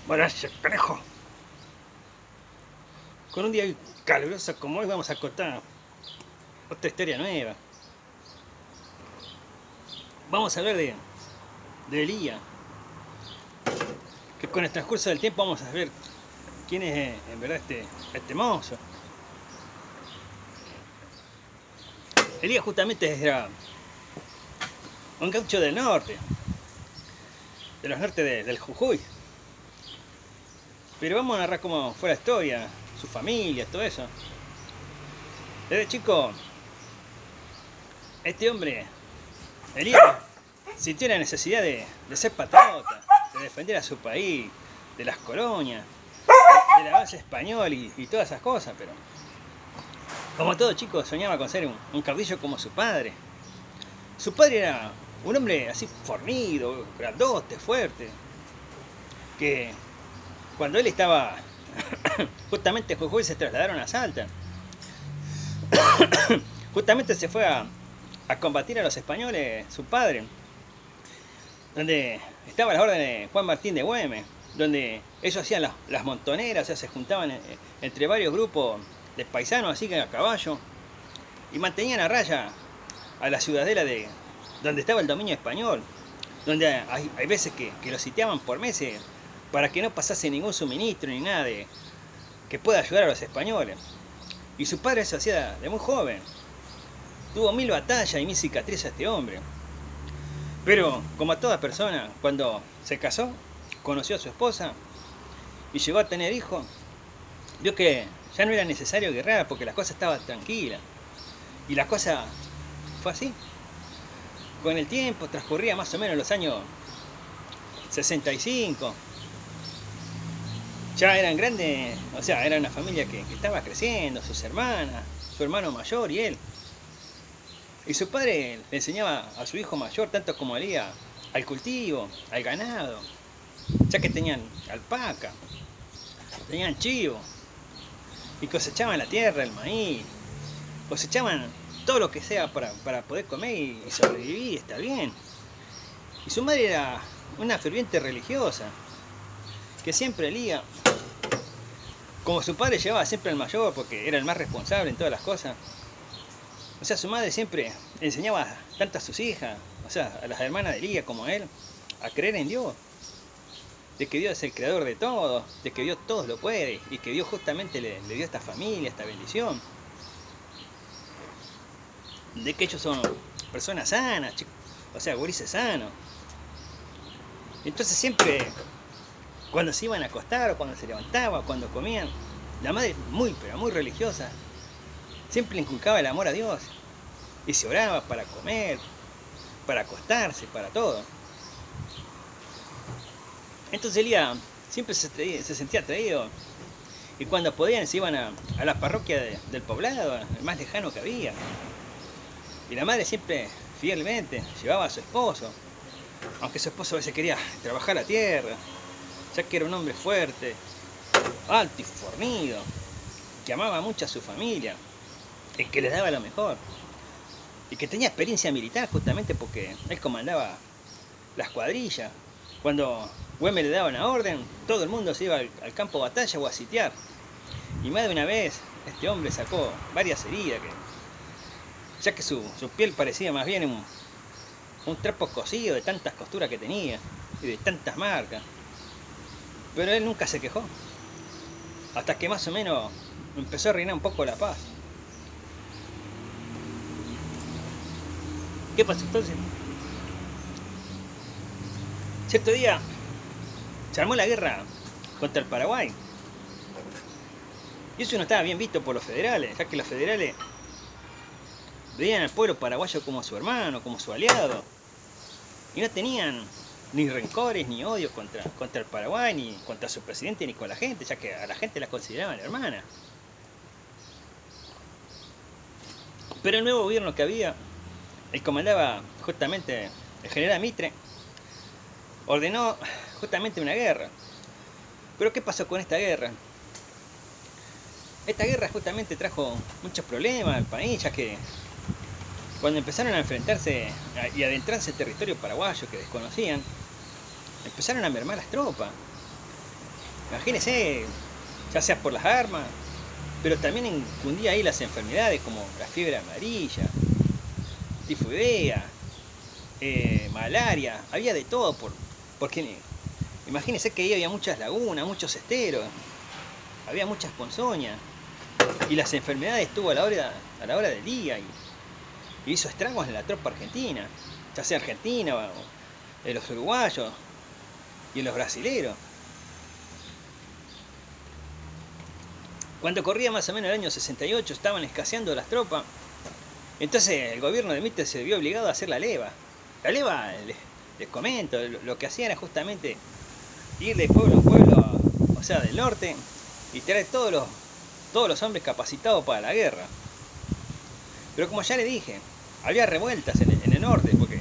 Buenas, conejo. Con un día caluroso como hoy vamos a contar otra historia nueva. Vamos a hablar de Elías, que con el transcurso del tiempo vamos a ver quién es en verdad este mozo. Elías justamente era un gaucho del norte, de los norte del Jujuy. Pero vamos a narrar cómo fue la historia, su familia, todo eso. Desde chico, este hombre, Elías, sintió la necesidad de ser patriota, de defender a su país, de las colonias, del avance español y todas esas cosas, pero como todo chico soñaba con ser un caudillo como su padre. Su padre era un hombre así fornido, grandote, fuerte, que cuando él estaba justamente en Jujuy se trasladaron a Salta. Justamente se fue a combatir a los españoles, su padre, donde estaba a las órdenes de Juan Martín de Güemes, donde ellos hacían las montoneras, o sea, se juntaban entre varios grupos de paisanos así que a caballo, y mantenían a raya a la ciudadela de donde estaba el dominio español, donde hay veces que lo sitiaban por meses para que no pasase ningún suministro ni nada que pueda ayudar a los españoles. Y su padre se hacía de muy joven. Tuvo 1000 batallas y 1000 cicatrices este hombre. Pero, como a toda persona, cuando se casó, conoció a su esposa y llegó a tener hijos, vio que ya no era necesario guerrear porque la cosa estaba tranquila. Y la cosa fue así. Con el tiempo transcurría más o menos los años 65. Ya eran grandes, o sea, era una familia que estaba creciendo, sus hermanas, su hermano mayor y él. Y su padre le enseñaba a su hijo mayor, tanto como Elías, al cultivo, al ganado, ya que tenían alpaca, tenían chivo, y cosechaban la tierra, el maíz, cosechaban todo lo que sea para poder comer y sobrevivir y estar bien. Y su madre era una ferviente religiosa, que siempre Elías, como su padre llevaba siempre al mayor porque era el más responsable en todas las cosas, o sea, su madre siempre enseñaba tanto a sus hijas, o sea, a las hermanas de Elías como a él, a creer en Dios, de que Dios es el creador de todo, de que Dios todo lo puede y que Dios justamente le dio esta familia, esta bendición, de que ellos son personas sanas, o sea, gurises sanos. Entonces siempre, cuando se iban a acostar o cuando se levantaban, cuando comían, la madre muy, pero muy religiosa, siempre le inculcaba el amor a Dios y se oraba para comer, para acostarse, para todo. Entonces Elías siempre se sentía atraído y cuando podían se iban a la parroquia del poblado, el más lejano que había. Y la madre siempre fielmente llevaba a su esposo, aunque su esposo a veces quería trabajar la tierra, ya que era un hombre fuerte, alto y fornido, que amaba mucho a su familia, el que les daba lo mejor, y que tenía experiencia militar justamente porque él comandaba las cuadrillas. Cuando Güemes le daba una orden, todo el mundo se iba al campo de batalla o a sitiar. Y más de una vez este hombre sacó varias heridas, ya que su piel parecía más bien un trapo cosido de tantas costuras que tenía y de tantas marcas. Pero él nunca se quejó, hasta que más o menos empezó a reinar un poco la paz. ¿Qué pasó entonces? Cierto día se armó la guerra contra el Paraguay. Y eso no estaba bien visto por los federales, ya que los federales veían al pueblo paraguayo como su hermano, como su aliado. Y no tenían ni rencores ni odios contra el Paraguay, ni contra su presidente, ni con la gente, ya que a la gente la consideraban hermana. Pero el nuevo gobierno que había, el comandaba justamente el general Mitre, ordenó justamente una guerra. Pero ¿qué pasó con esta guerra? Esta guerra justamente trajo muchos problemas al país, ya que cuando empezaron a enfrentarse y adentrarse en territorio paraguayo que desconocían, empezaron a mermar las tropas. Imagínense, ya sea por las armas, pero también incundía ahí las enfermedades como la fiebre amarilla, tifoidea, malaria, había de todo, porque imagínense que ahí había muchas lagunas, muchos esteros, había muchas ponzoñas, y las enfermedades estuvo a la hora del día, y hizo estragos en la tropa argentina, ya sea argentina, o en los uruguayos, y en los brasileros. Cuando corría más o menos el año 68 estaban escaseando las tropas, entonces el gobierno de Mitre se vio obligado a hacer la leva. La leva, les comento, lo que hacía era justamente ir de pueblo en pueblo, o sea, del norte, y traer todos los hombres capacitados para la guerra. Pero como ya le dije, había revueltas en el norte, porque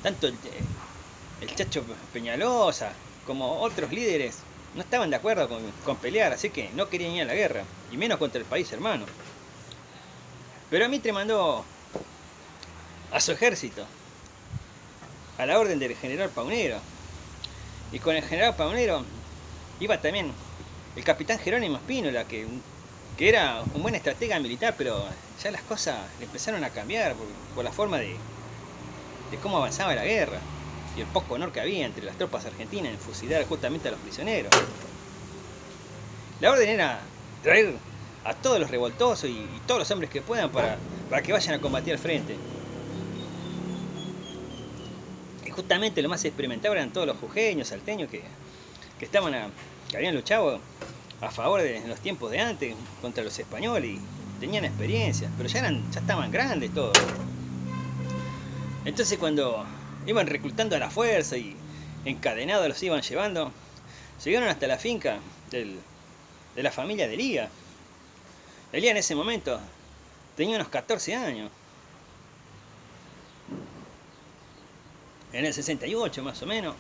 tanto el Chacho Peñalosa como otros líderes no estaban de acuerdo con pelear, así que no querían ir a la guerra, y menos contra el país hermano. Pero Mitre mandó a su ejército, a la orden del general Paunero, y con el general Paunero iba también el capitán Jerónimo Espínola, que era un buen estratega militar, pero ya las cosas le empezaron a cambiar por la forma de cómo avanzaba la guerra y el poco honor que había entre las tropas argentinas en fusilar justamente a los prisioneros. La orden era traer a todos los revoltosos y todos los hombres que puedan para que vayan a combatir al frente. Y justamente lo más experimentado eran todos los jujeños, salteños que habían luchado a favor en los tiempos de antes contra los españoles y tenían experiencia, pero ya estaban grandes todos. Entonces cuando iban reclutando a la fuerza y encadenados los iban llevando, llegaron hasta la finca de la familia de Elías. Elías en ese momento tenía unos 14 años. En el 68 más o menos.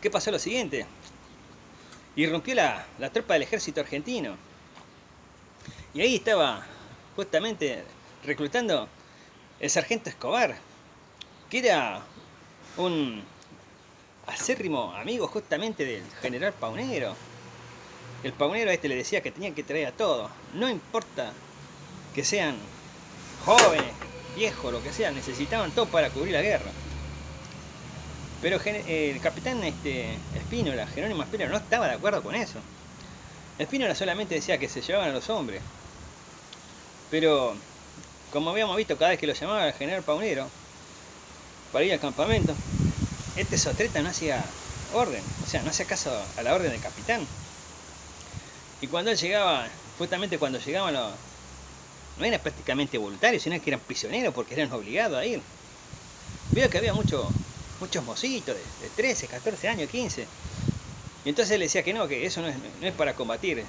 ¿Qué pasó? Lo siguiente. Irrumpió la tropa del ejército argentino. Y ahí estaba justamente reclutando el sargento Escobar, que era un acérrimo amigo justamente del general Paunero. El Paunero a este le decía que tenían que traer a todos, no importa que sean jóvenes, viejos, lo que sea, necesitaban todo para cubrir la guerra. Pero el capitán Espínola, Jerónimo Espínola, no estaba de acuerdo con eso. Espínola solamente decía que se llevaban a los hombres. Pero, como habíamos visto cada vez que lo llamaba el general Paunero para ir al campamento, este sotreta no hacía orden, o sea, no hacía caso a la orden del capitán. Y cuando él llegaba, justamente cuando llegaban no eran prácticamente voluntarios, sino que eran prisioneros porque eran obligados a ir. Vio que había muchos mocitos de 13, 14 años, 15. Y entonces él decía que no, que eso no es para combatir.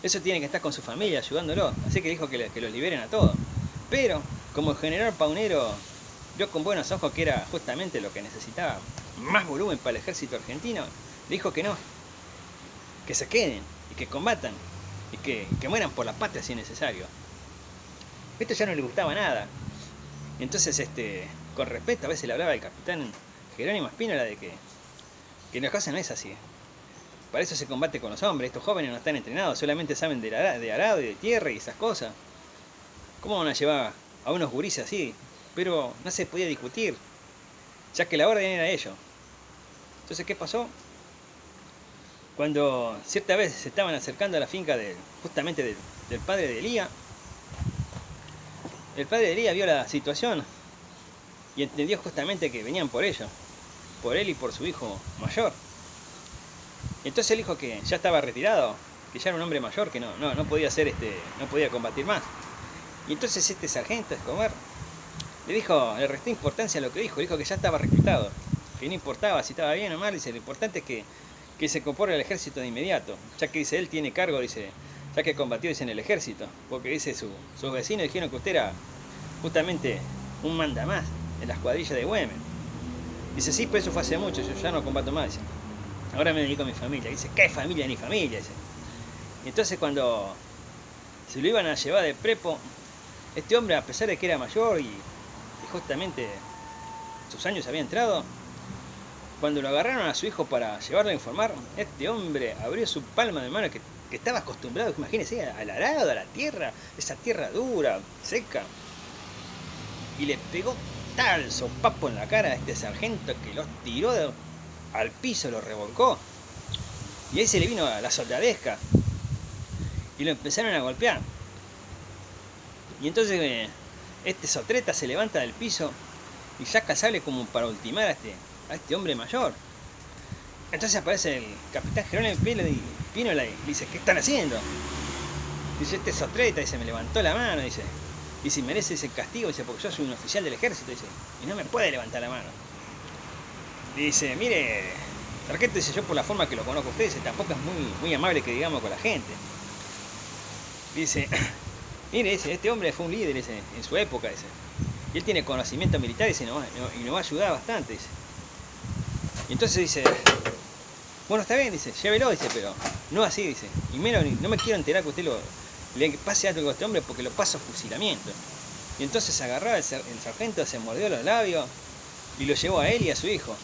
Eso tiene que estar con su familia ayudándolo. Así que dijo que los liberen a todos. Pero, como el general Paunero vio con buenos ojos que era justamente lo que necesitaba, más volumen para el ejército argentino, le dijo que no. Que se queden y que combatan. Y que mueran por la patria si es necesario. Esto ya no le gustaba nada. Y entonces, con respeto, a veces le hablaba el capitán Jerónimo Espínola de que la cosa no es así. Para eso se combate con los hombres. Estos jóvenes no están entrenados, solamente saben de arado y de tierra y esas cosas. ¿Cómo van a llevar a unos gurises así? Pero no se podía discutir, ya que la orden era ello. Entonces, ¿qué pasó? Cuando cierta vez se estaban acercando a la finca justamente del padre de Elías, el padre de Elías vio la situación y entendió justamente que venían por ello, por él y por su hijo mayor. Entonces el hijo, que ya estaba retirado, que ya era un hombre mayor, que no podía hacer no podía combatir más. Y entonces este sargento Escobar le restó importancia a lo que dijo, que ya estaba reclutado, que no importaba si estaba bien o mal, dice, lo importante es que se incorpore al ejército de inmediato, ya que dice, él tiene cargo, dice, ya que combatió, dice, en el ejército, porque dice, sus vecinos dijeron que usted era justamente un mandamás en las cuadrillas de Güemes. Dice, sí, pero eso fue hace mucho, yo ya no combato más, dice. Ahora me dedico a mi familia. Dice, ¿qué familia ni familia? Dice. Y entonces cuando se lo iban a llevar de prepo, este hombre, a pesar de que era mayor y justamente sus años había entrado, cuando lo agarraron a su hijo para llevarlo a informar, este hombre abrió su palma de mano que estaba acostumbrado, imagínense, al arado, a la tierra, esa tierra dura, seca, y le pegó tal sopapo en la cara a este sargento que lo tiró al piso, lo revolcó, y ahí se le vino a la soldadesca, y lo empezaron a golpear. Y entonces este sotreta se levanta del piso y saca sable como para ultimar a este hombre mayor. Entonces aparece el capitán Jerónimo Pínola y dice, ¿qué están haciendo? Dice, este sotreta, dice, me levantó la mano, dice, y si merece ese castigo, dice, porque yo soy un oficial del ejército, dice, y no me puede levantar la mano. Dice, mire, sargento, dice, yo por la forma que lo conozco a usted, dice, tampoco es muy amable que digamos con la gente. Dice, mire, dice, este hombre fue un líder, dice, en su época, dice, y él tiene conocimiento militar, dice, y nos va a ayudar bastante, dice. Y entonces dice, bueno, está bien, dice, llévelo, dice, pero no así, dice, y menos, no me quiero enterar que usted le pase algo a este hombre porque lo paso a fusilamiento. Y entonces agarraba el sargento, se mordió los labios y lo llevó a él y a su hijo.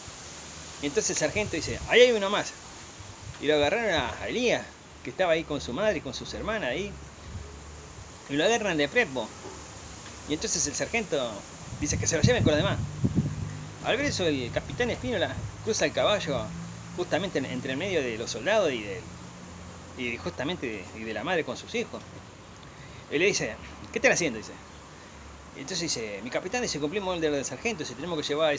Y entonces el sargento dice, ahí hay uno más. Y lo agarraron a Elías, que estaba ahí con su madre y con sus hermanas ahí, y lo agarran de prepo. Y entonces el sargento dice que se lo lleven con los demás. Al ver eso, el capitán Espínola cruza el caballo justamente entre el medio de los soldados y justamente de la madre con sus hijos. Él le dice, ¿qué están haciendo? Dice. Y entonces dice, mi capitán dice, cumplimos el del sargento, dice, tenemos que llevar a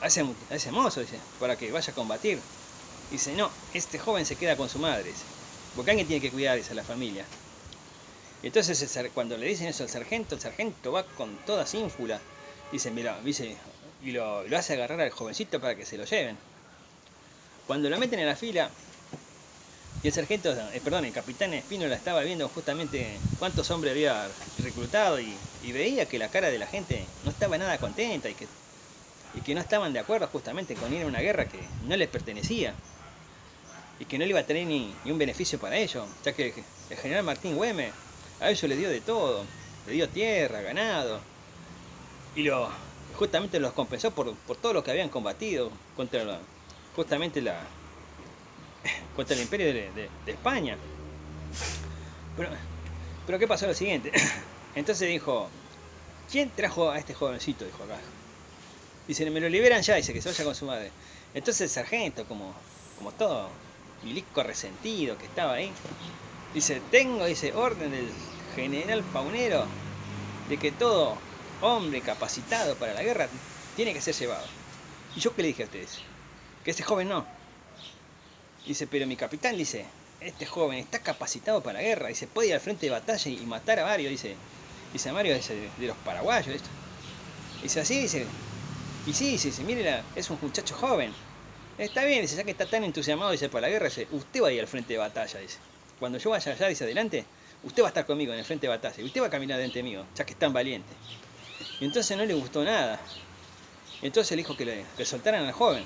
ese mozo, dice, para que vaya a combatir. Dice, no, este joven se queda con su madre, dice, porque alguien tiene que cuidar, dice, a la familia. Y entonces cuando le dicen eso al sargento, el sargento va con toda ínfula. Dice, mira, dice, y lo hace agarrar al jovencito para que se lo lleven. Cuando lo meten en la fila, y el sargento, el capitán Espínola estaba viendo justamente cuántos hombres había reclutado y veía que la cara de la gente no estaba nada contenta y que no estaban de acuerdo justamente con ir a una guerra que no les pertenecía y que no le iba a tener ni un beneficio para ellos, ya que el general Martín Güemes a ellos les dio de todo, le dio tierra, ganado, y justamente los compensó por todo lo que habían combatido contra contra el imperio de España. Pero ¿qué pasó? Lo siguiente. Entonces dijo, ¿quién trajo a este jovencito? Dijo acá. Dice, me lo liberan ya, dice, que se vaya con su madre. Entonces el sargento, como todo milico resentido que estaba ahí, dice, dice, orden del general Paunero de que todo hombre capacitado para la guerra tiene que ser llevado. ¿Y yo qué le dije a ustedes? Que este joven no. Dice, pero mi capitán, dice, este joven está capacitado para la guerra, dice, puede ir al frente de batalla y matar a varios, dice a varios de los paraguayos, esto. Dice, así, dice, y sí, dice, mire, es un muchacho joven. Está bien, dice, ya que está tan entusiasmado, dice, para la guerra, dice, usted va a ir al frente de batalla, dice. Cuando yo vaya allá, dice, adelante, usted va a estar conmigo en el frente de batalla, y usted va a caminar delante mío, ya que es tan valiente. Y entonces no le gustó nada. Entonces le dijo que le soltaran al joven.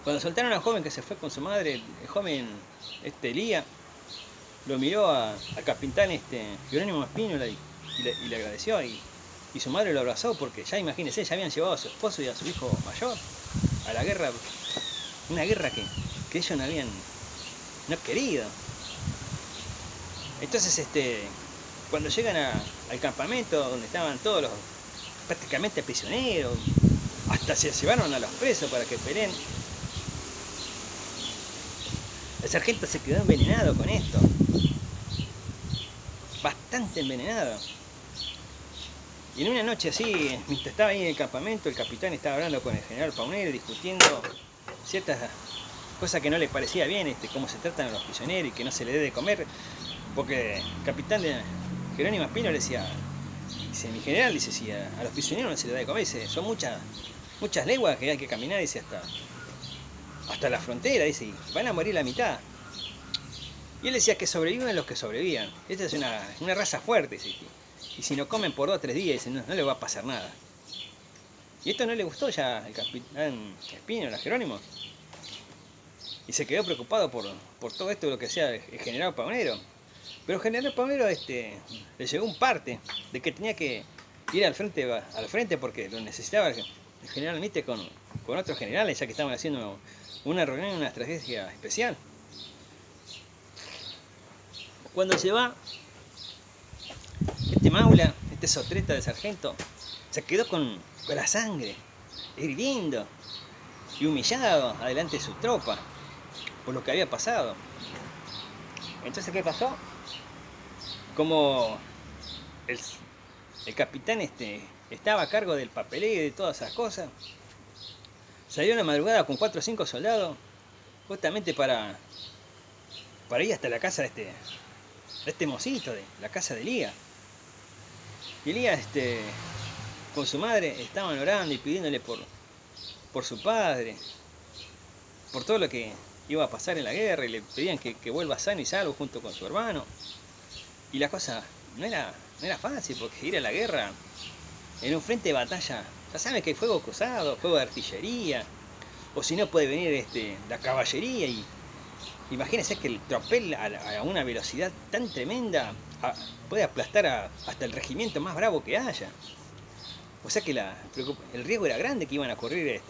Cuando soltaron al joven que se fue con su madre, el joven Elías lo miró al capitán Jerónimo Espínola y le agradeció y su madre lo abrazó porque ya imagínense, ya habían llevado a su esposo y a su hijo mayor a la guerra, una guerra que ellos no querido. Entonces cuando llegan al campamento donde estaban todos prácticamente prisioneros, hasta se llevaron a los presos para que peleen. El sargento se quedó envenenado con esto. Bastante envenenado. Y en una noche así, mientras estaba ahí en el campamento, el capitán estaba hablando con el general Paunero, discutiendo ciertas cosas que no le parecía bien, cómo se tratan a los prisioneros y que no se les debe comer. Porque el capitán de Jerónimo Espino le decía, mi general, dice, si a los prisioneros no se les debe comer, dice, son muchas leguas que hay que caminar, dice, hasta la frontera, dice, y van a morir la mitad. Y él decía que sobreviven los que sobrevivan. Esta es una raza fuerte, dice, y si no comen por 2 o 3 días, dice, no les va a pasar nada. Y esto no le gustó ya al capitán Espínola, Jerónimo. Y se quedó preocupado por todo esto, lo que sea el general Paunero. Pero el general Paunero le llegó un parte de que tenía que ir al frente porque lo necesitaba el general Mitre con otros generales, ya que estaban haciendo una reunión, una estrategia especial. Cuando se va, este Maula, este sotreta de sargento, se quedó con la sangre, hirviendo y humillado adelante de su tropa por lo que había pasado. Entonces, ¿qué pasó? Como el capitán estaba a cargo del papeleo y de todas esas cosas, salió una madrugada con 4 o 5 soldados justamente para ir hasta la casa de este mocito, de la casa de Elías. Y Elías con su madre estaban orando y pidiéndole por su padre, por todo lo que iba a pasar en la guerra, y le pedían que vuelva sano y salvo junto con su hermano. Y la cosa no era fácil, porque ir a la guerra en un frente de batalla, ya saben que hay fuego cruzado, fuego de artillería, o si no puede venir la caballería, y imagínense que el tropel a una velocidad tan tremenda puede aplastar hasta el regimiento más bravo que haya. O sea que el riesgo era grande que iban a correr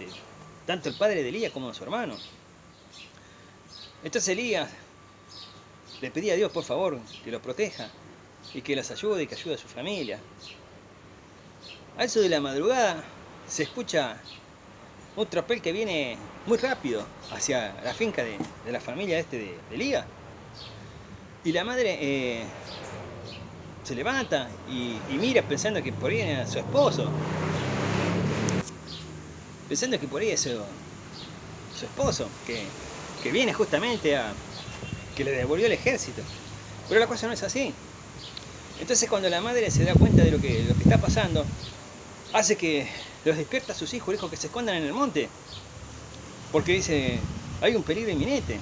tanto el padre de Elías como su hermano. Entonces Elías le pedía a Dios, por favor, que los proteja y que los ayude y que ayude a su familia. A eso de la madrugada se escucha un tropel que viene muy rápido hacia la finca de la familia de Elías. Y la madre se levanta y mira pensando que por ahí era su esposo. Pensando que por ahí es su esposo, que viene justamente que le devolvió el ejército. Pero la cosa no es así. Entonces cuando la madre se da cuenta de lo que está pasando, hace que los despierta a sus hijos, dijo que se escondan en el monte, porque dice, hay un peligro inminente.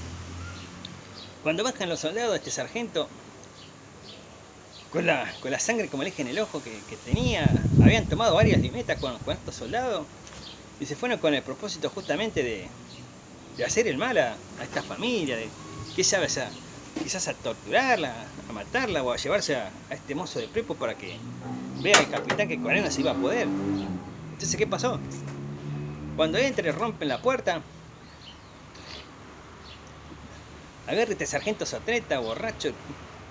Cuando bajan los soldados, este sargento, con la sangre como el eje en el ojo que tenía, habían tomado varias limetas con estos soldados, y se fueron con el propósito justamente de hacer el mal a esta familia, de quizás a torturarla, a matarla, o a llevarse a este mozo de prepo para que vea al capitán que con él no se iba a poder. Entonces, ¿qué pasó? Cuando entra y rompen la puerta, agarra este sargento sotreta, borracho,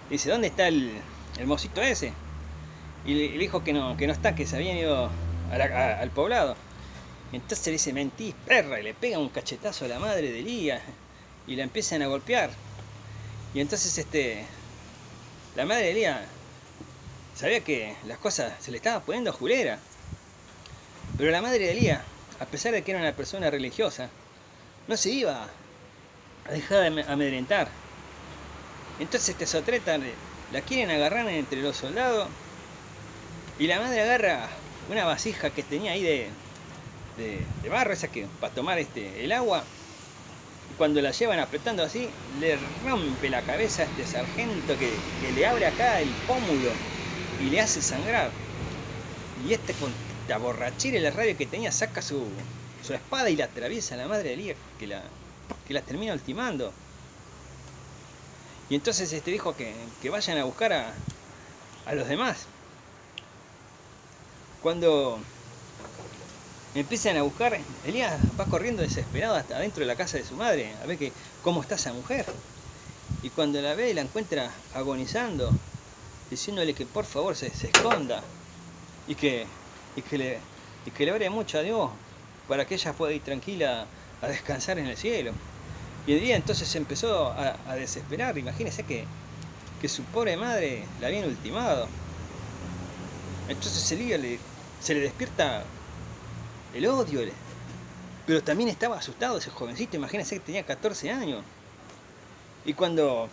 y dice, ¿dónde está el mocito ese? Y le dijo que no está, que se habían ido al poblado. Entonces le dice, mentís, perra, y le pega un cachetazo a la madre de Elías y la empiezan a golpear. Y entonces la madre de Elías sabía que las cosas se le estaban poniendo julera. Pero la madre de Elías, a pesar de que era una persona religiosa, no se iba a dejar de amedrentar. Entonces sotreta la quieren agarrar entre los soldados, y la madre agarra una vasija que tenía ahí de barro, esa que para tomar el agua, y cuando la llevan apretando así, le rompe la cabeza a este sargento que le abre acá el pómulo y le hace sangrar. Y con la borrachera y la rabia que tenía, saca su espada y la atraviesa a la madre de Elías, que la termina ultimando. Y entonces dijo que vayan a buscar a los demás. Cuando empiezan a buscar, Elías va corriendo desesperado hasta adentro de la casa de su madre a ver cómo está esa mujer. Y cuando la ve, la encuentra agonizando, diciéndole que por favor se esconda y que le ore mucho a Dios para que ella pueda ir tranquila a descansar en el cielo. Y Elías entonces se empezó a desesperar. Imagínense que su pobre madre la habían ultimado. Entonces Elías se le despierta el odio, pero también estaba asustado ese jovencito. Imagínense que tenía 14 años. Y cuando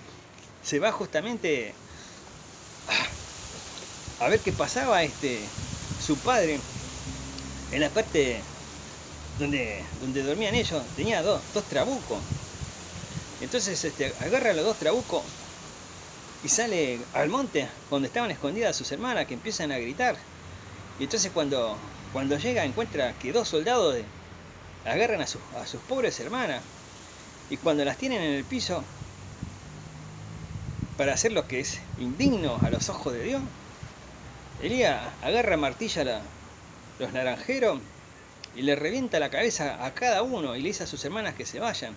se va justamente a ver qué pasaba, su padre, en la parte donde dormían ellos, tenía dos trabucos. Entonces agarra los 2 trabucos y sale al monte donde estaban escondidas sus hermanas, que empiezan a gritar. Y entonces cuando llega, encuentra que 2 soldados agarran a sus pobres hermanas, y cuando las tienen en el piso para hacer lo que es indigno a los ojos de Dios, Elías agarra martilla los naranjeros y le revienta la cabeza a cada uno y le dice a sus hermanas que se vayan.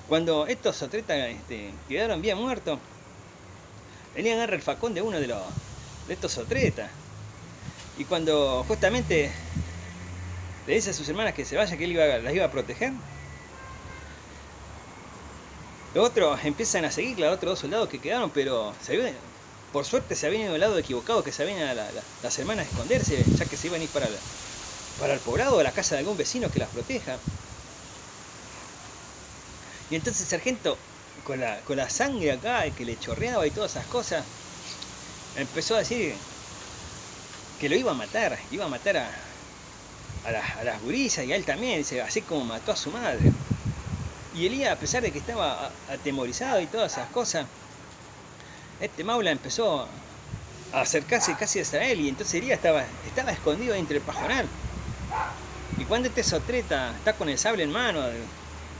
Cuando estos sotretas quedaron bien muertos, Elías agarra el facón de uno de estos sotretas. Y cuando justamente le dice a sus hermanas que se vayan, que él las iba a proteger, los otros empiezan a seguir, los otros dos soldados que quedaron, pero por suerte se habían ido al lado equivocado, que se habían ido las hermanas a esconderse, ya que se iban a ir para el poblado o a la casa de algún vecino que las proteja. Y entonces el sargento, con la sangre acá, que le chorreaba y todas esas cosas, empezó a decir que lo iba a matar a las gurisas y a él también, dice, así como mató a su madre. Y Elías, a pesar de que estaba atemorizado y todas esas cosas, Maula empezó a acercarse casi a Israel, y entonces Elías estaba escondido entre el pajonal. Y cuando sotreta está con el sable en mano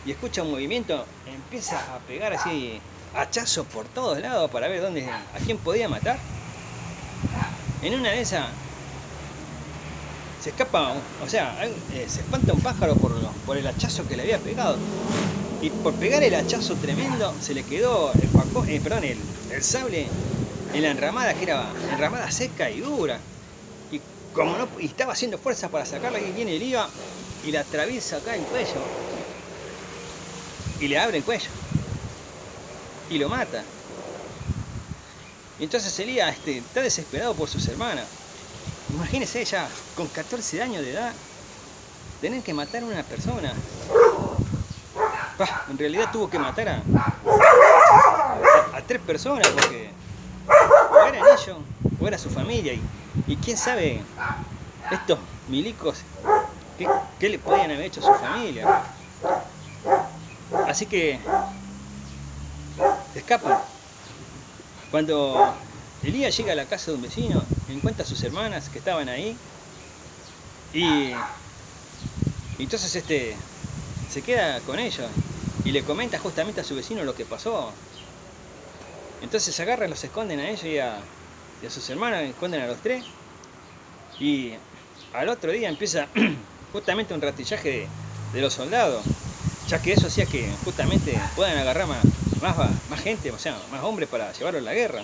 y escucha un movimiento, empieza a pegar así hachazos por todos lados para ver a quién podía matar. En una de esas se escapa, se espanta un pájaro por el hachazo que le había pegado. Y por pegar el hachazo tremendo, se le quedó el sable en la enramada, que era enramada seca y dura. Y estaba haciendo fuerza para sacarla, y viene Elías y la atraviesa acá el cuello. Y le abre el cuello. Y lo mata. Y entonces Elías está desesperado por sus hermanas. Imagínese ella, con 14 años de edad, tener que matar a una persona. En realidad tuvo que matar a 3 personas, porque o eran ellos o era su familia. Y quién sabe, estos milicos, qué le podían haber hecho a su familia. Así que se escapan. Cuando Elías llega a la casa de un vecino, encuentra a sus hermanas que estaban ahí, y entonces se queda con ellos y le comenta justamente a su vecino lo que pasó. Entonces se agarran, los esconden a ellos y a sus hermanos, esconden a los 3, y al otro día empieza justamente un ratillaje de los soldados, ya que eso hacía que justamente puedan agarrar más gente, o sea, más hombres para llevarlos a la guerra.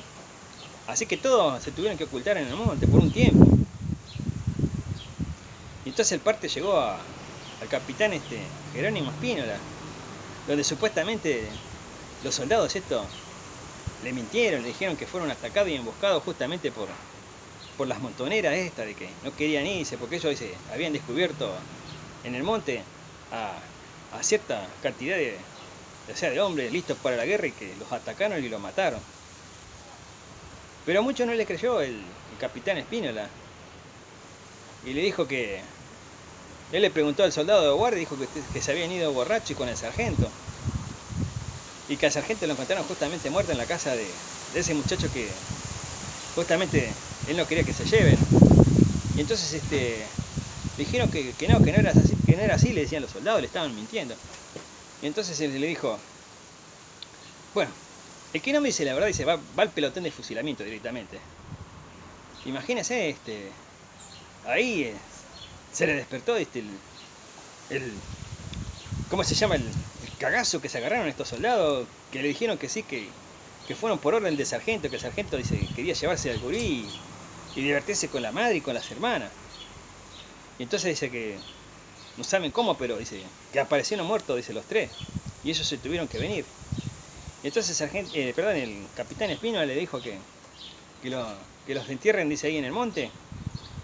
Así que todos se tuvieron que ocultar en el monte por un tiempo. Y entonces el parte llegó al capitán Jerónimo Espínola, donde supuestamente los soldados le mintieron, le dijeron que fueron atacados y emboscados justamente por las montoneras de que no querían irse, porque ellos habían descubierto en el monte a cierta cantidad de hombres listos para la guerra, y que los atacaron y los mataron. Pero a muchos no le creyó el capitán Espínola, y le dijo que él le preguntó al soldado de guardia, dijo que se habían ido borracho y con el sargento, y que al sargento lo encontraron justamente muerto en la casa de ese muchacho que justamente él no quería que se lleven. Y entonces le dijeron que no era así, le decían los soldados, le estaban mintiendo. Y entonces él le dijo, bueno, el que no me dice la verdad, dice, va al pelotón de fusilamiento directamente. Imagínese, ahí se le despertó ¿cómo se llama? El cagazo que se agarraron estos soldados, que le dijeron que sí, que fueron por orden del sargento, que el sargento quería llevarse al gurí y divertirse con la madre y con las hermanas. Y entonces dice que no saben cómo, pero dice que aparecieron muertos, dice, los 3, y ellos se tuvieron que venir. Y entonces el capitán Espínola le dijo que los entierren, dice, ahí en el monte,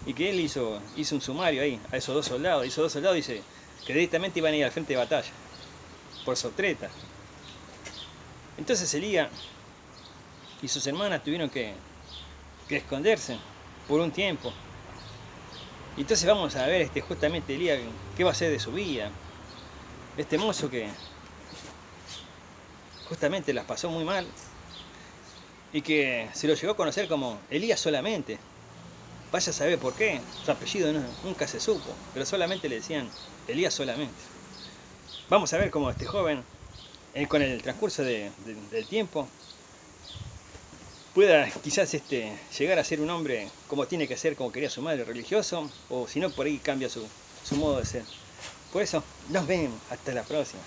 y que él hizo un sumario ahí a esos 2 soldados. Y esos 2 soldados, dice, que directamente iban a ir al frente de batalla por sotreta. Entonces Elías y sus hermanas tuvieron que esconderse por un tiempo. Y entonces vamos a ver justamente Elías qué va a hacer de su vida. Este mozo que justamente las pasó muy mal y que se lo llegó a conocer como Elías solamente. Vaya a saber por qué, su apellido nunca se supo, pero solamente le decían Elías solamente. Vamos a ver cómo este joven, con el transcurso del tiempo, pueda quizás llegar a ser un hombre como tiene que ser, como quería su madre, religioso, o si no, por ahí cambia su su modo de ser. Por eso, nos vemos. Hasta la próxima.